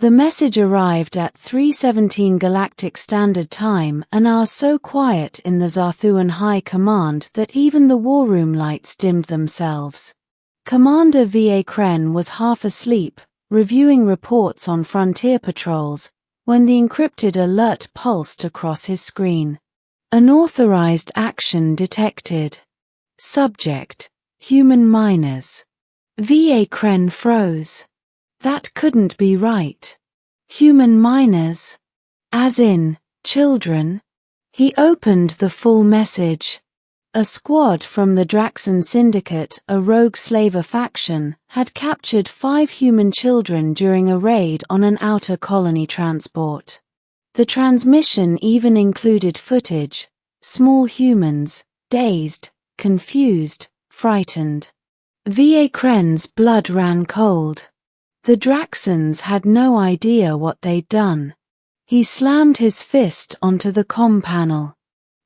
The message arrived at 3:17 Galactic Standard Time, an hour so quiet in the Zarthuan High Command that even the war room lights dimmed themselves. Commander V.A. Kren was half asleep, reviewing reports on frontier patrols, when the encrypted alert pulsed across his screen. Unauthorized action detected. Subject: human miners. V.A. Kren froze. That couldn't be right. Human miners? As in, children? He opened the full message. A squad from the Draxan Syndicate, a rogue slaver faction, had captured 5 human children during a raid on an outer colony transport. The transmission even included footage: small humans, dazed, confused, frightened. V.A. Kren's blood ran cold. The Draxans had no idea what they'd done. He slammed his fist onto the comm panel.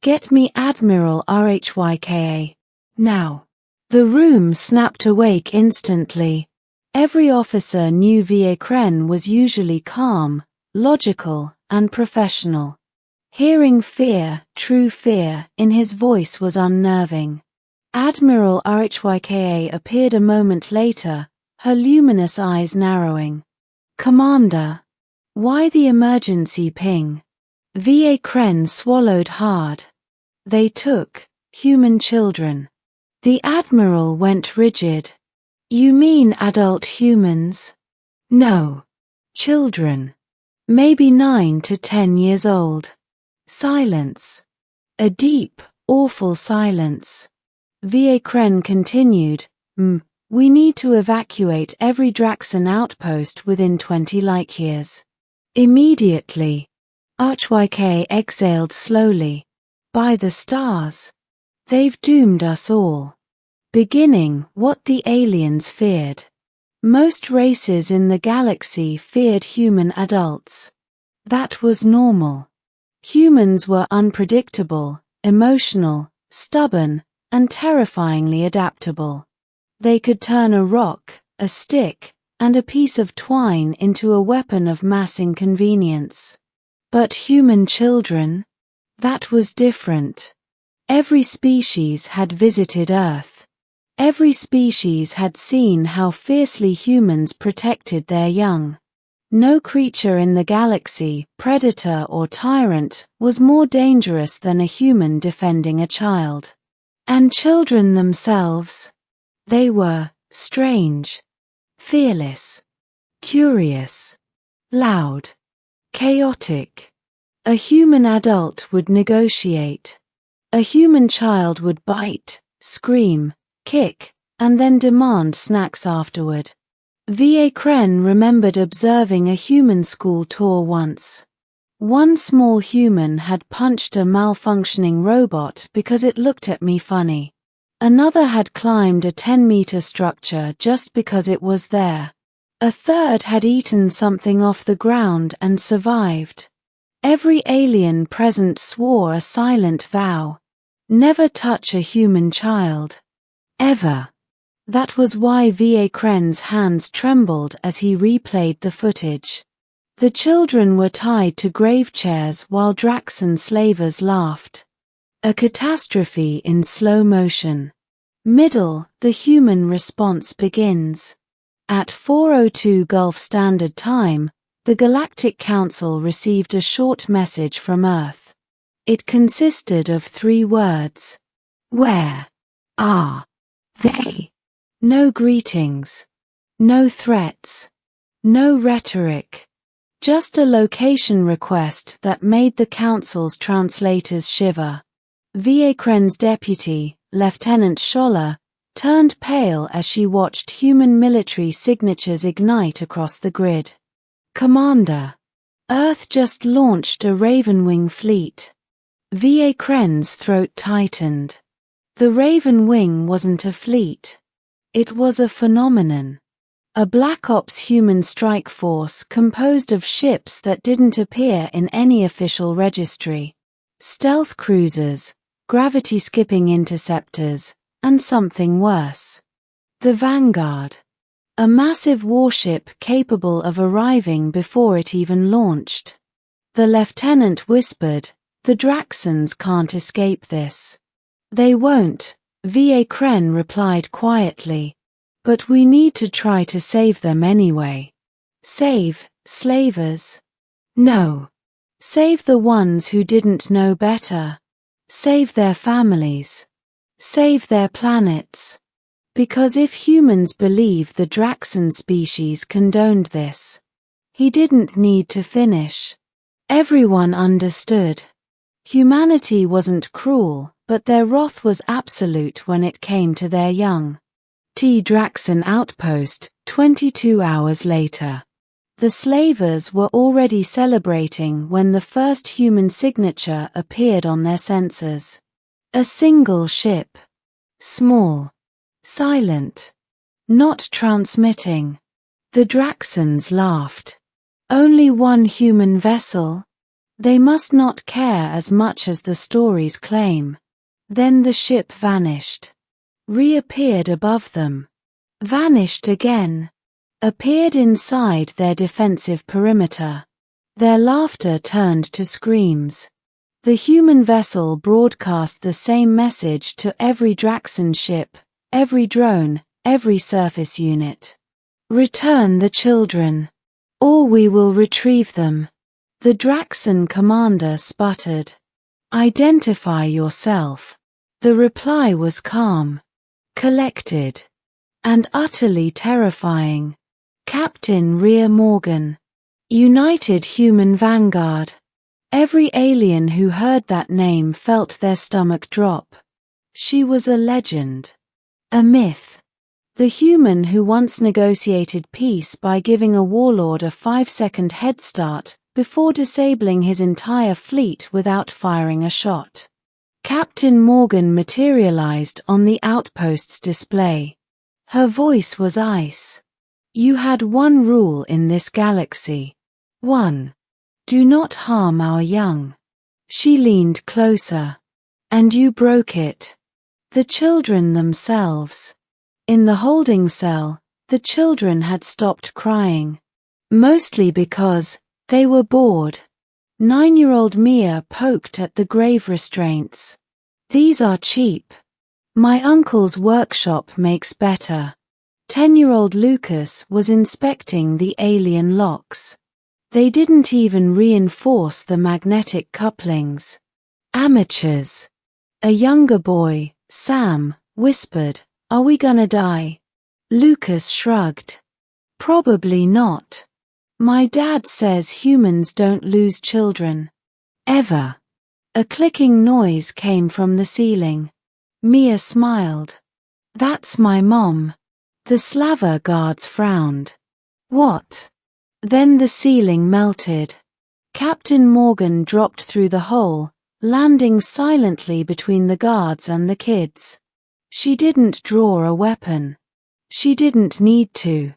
"Get me Admiral RHYKA. Now." The room snapped awake instantly. Every officer knew V.A. Kren was usually calm, logical, and professional. Hearing fear, true fear, in his voice was unnerving. Admiral RHYKA appeared a moment later, her luminous eyes narrowing. "Commander, why the emergency ping?" V.A. Kren swallowed hard. "They took human children." The Admiral went rigid. "You mean adult humans?" "No. Children. Maybe 9 to 10 years old." Silence. A deep, awful silence. V.A. Kren continued, "We need to evacuate every Draxan outpost within 20 light-years. Immediately." RHYK exhaled slowly. "By the stars. They've doomed us all." Beginning what the aliens feared. Most races in the galaxy feared human adults. That was normal. Humans were unpredictable, emotional, stubborn, and terrifyingly adaptable. They could turn a rock, a stick, and a piece of twine into a weapon of mass inconvenience. But human children? That was different. Every species had visited Earth. Every species had seen how fiercely humans protected their young. No creature in the galaxy, predator or tyrant, was more dangerous than a human defending a child. And children themselves? They were strange, fearless, curious, loud, chaotic. A human adult would negotiate. A human child would bite, scream, kick, and then demand snacks afterward. V.A. Kren remembered observing a human school tour once. One small human had punched a malfunctioning robot because it looked at me funny. Another had climbed a 10-meter structure just because it was there. A third had eaten something off the ground and survived. Every alien present swore a silent vow: never touch a human child. Ever. That was why V.A. Kren's hands trembled as he replayed the footage. The children were tied to grave chairs while Draxan slavers laughed. A catastrophe in slow motion. Middle, the human response begins. At 4:02 Gulf Standard Time, the Galactic Council received a short message from Earth. It consisted of 3 words. Where are they? No greetings. No threats. No rhetoric. Just a location request that made the Council's translators shiver. V.A. Kren's deputy, Lieutenant Scholler, turned pale as she watched human military signatures ignite across the grid. "Commander, Earth just launched a Ravenwing fleet." V.A. Kren's throat tightened. The Ravenwing wasn't a fleet. It was a phenomenon. A Black Ops human strike force composed of ships that didn't appear in any official registry. Stealth cruisers, gravity-skipping interceptors, and something worse. The Vanguard. A massive warship capable of arriving before it even launched. The lieutenant whispered, "The Draxons can't escape this." "They won't," Va Kren replied quietly. "But we need to try to save them anyway." Save slavers? No. Save the ones who didn't know better. Save their families. Save their planets. Because if humans believe the Draxon species condoned this, he didn't need to finish. Everyone understood. Humanity wasn't cruel, but their wrath was absolute when it came to their young. Draxon outpost, 22 hours later. The slavers were already celebrating when the first human signature appeared on their sensors. A single ship. Small. Silent. Not transmitting. The Draxons laughed. Only one human vessel? They must not care as much as the stories claim. Then the ship vanished. Reappeared above them. Vanished again. Appeared inside their defensive perimeter. Their laughter turned to screams. The human vessel broadcast the same message to every Draxon ship, every drone, every surface unit. "Return the children, or we will retrieve them." The Draxon commander sputtered. "Identify yourself." The reply was calm, collected, and utterly terrifying. Captain Rhea Morgan. United Human Vanguard. Every alien who heard that name felt their stomach drop. She was a legend. A myth. The human who once negotiated peace by giving a warlord a 5-second head start before disabling his entire fleet without firing a shot. Captain Morgan materialized on the outpost's display. Her voice was ice. "You had one rule in this galaxy. 1. Do not harm our young." She leaned closer. "And you broke it." The children themselves. In the holding cell, the children had stopped crying. Mostly because they were bored. 9-year-old Mia poked at the grave restraints. "These are cheap. My uncle's workshop makes better." 10-year-old Lucas was inspecting the alien locks. They didn't even reinforce the magnetic couplings. Amateurs. A younger boy, Sam, whispered, "Are we gonna die?" Lucas shrugged. "Probably not. My dad says humans don't lose children. Ever." A clicking noise came from the ceiling. Mia smiled. "That's my mom." The slaver guards frowned. "What?" Then the ceiling melted. Captain Morgan dropped through the hole, landing silently between the guards and the kids. She didn't draw a weapon. She didn't need to.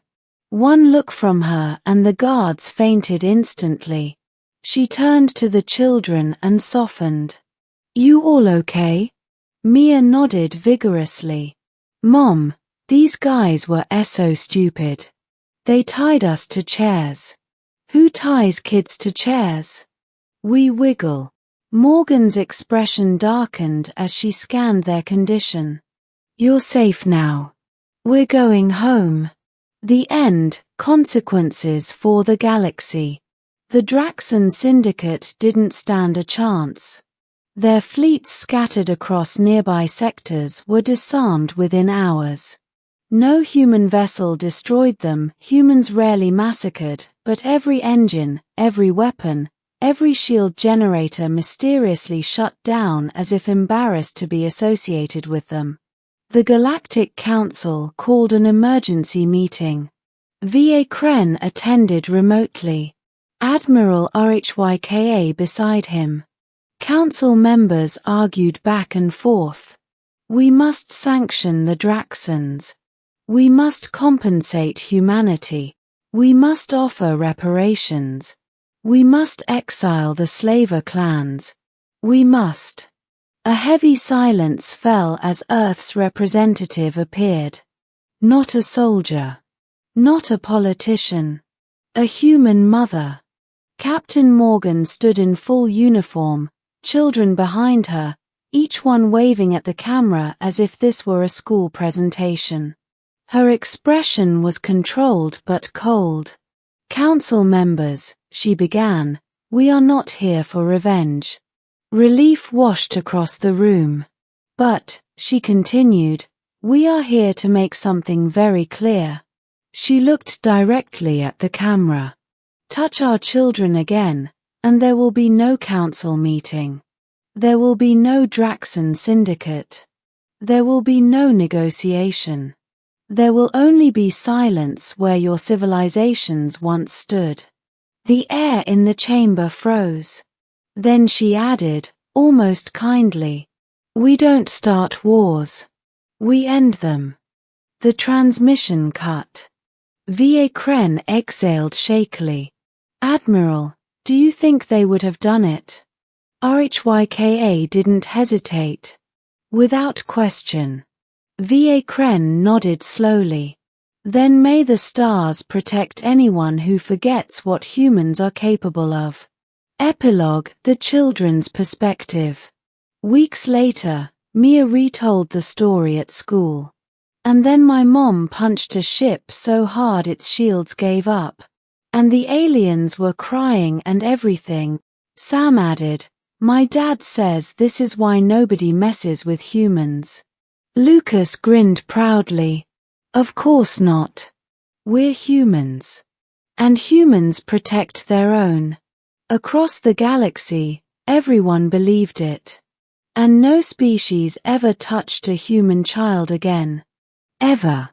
One look from her and the guards fainted instantly. She turned to the children and softened. "You all okay?" Mia nodded vigorously. "Mom, these guys were so stupid. They tied us to chairs." "Who ties kids to chairs?" "We wiggle." Morgan's expression darkened as she scanned their condition. "You're safe now. We're going home." The end. Consequences for the galaxy. The Draxon Syndicate didn't stand a chance. Their fleets scattered across nearby sectors were disarmed within hours. No human vessel destroyed them, humans rarely massacred, but every engine, every weapon, every shield generator mysteriously shut down as if embarrassed to be associated with them. The Galactic Council called an emergency meeting. Va Kren attended remotely. Admiral HFY beside him. Council members argued back and forth. "We must sanction the Draxons. We must compensate humanity. We must offer reparations. We must exile the slaver clans. We must." A heavy silence fell as Earth's representative appeared. Not a soldier. Not a politician. A human mother. Captain Morgan stood in full uniform, children behind her, each one waving at the camera as if this were a school presentation. Her expression was controlled but cold. "Council members," she began, "we are not here for revenge." Relief washed across the room. "But," she continued, "we are here to make something very clear." She looked directly at the camera. "Touch our children again, and there will be no council meeting. There will be no Draxon Syndicate. There will be no negotiation. There will only be silence where your civilizations once stood." The air in the chamber froze. Then she added, almost kindly, "We don't start wars. We end them." The transmission cut. V.A. Kren exhaled shakily. "Admiral, do you think they would have done it?" RHYKA didn't hesitate. "Without question." V.A. Kren nodded slowly. "Then may the stars protect anyone who forgets what humans are capable of." Epilogue: The Children's Perspective. Weeks later, Mia retold the story at school. "And then my mom punched a ship so hard its shields gave up. And the aliens were crying and everything." Sam added, "My dad says this is why nobody messes with humans." Lucas grinned proudly. "Of course not. We're humans. And humans protect their own." Across the galaxy, everyone believed it. And no species ever touched a human child again. Ever.